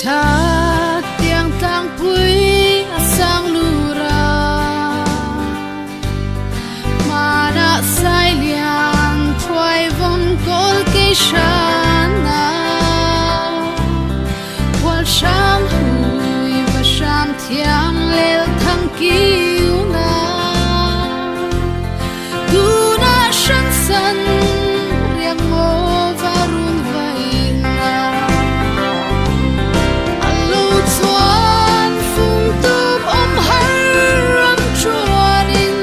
cha tiếng tang pui sang lura mà đã sai liang thoai vòng col cây shana qual sham hui và sham thiang lel thang kiu na tu na shan san riang mo varun vai na alo chuan phung tup om har ram chuanin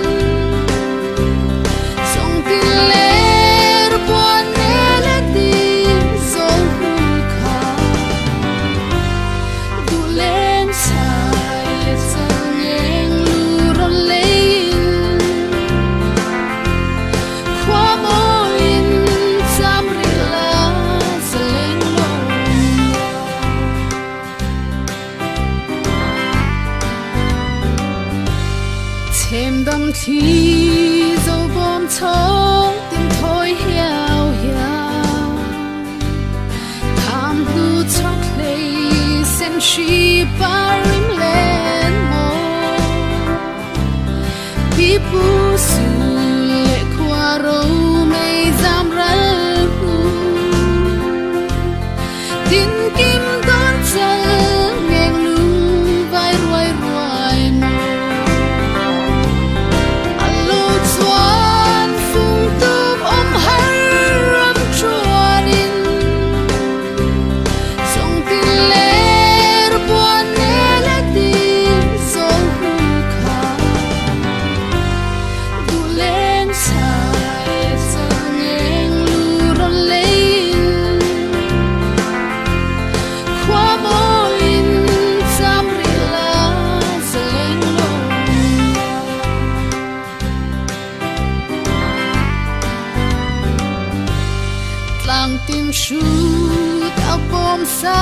song tin ler buan nele ti zol hu kha du len sai le sang eng lu ron lein khwa moin sam ri la seleng lo thêm đâm thi dấu bom chóng tim thôi hiao hiao tham lu chóc lệ sen chi barim lên mô bi bu su lệ qua râu mây giam rel hu tin kim đón chân ngang lung vai ruai ruai mô alo chuan phung tup om har ram chuanin song tin ler buan nele ti zol hu kha du len sai sang eng lu ron lein khwa moin sam ri la seleng lo tlang tim shoot a bom sa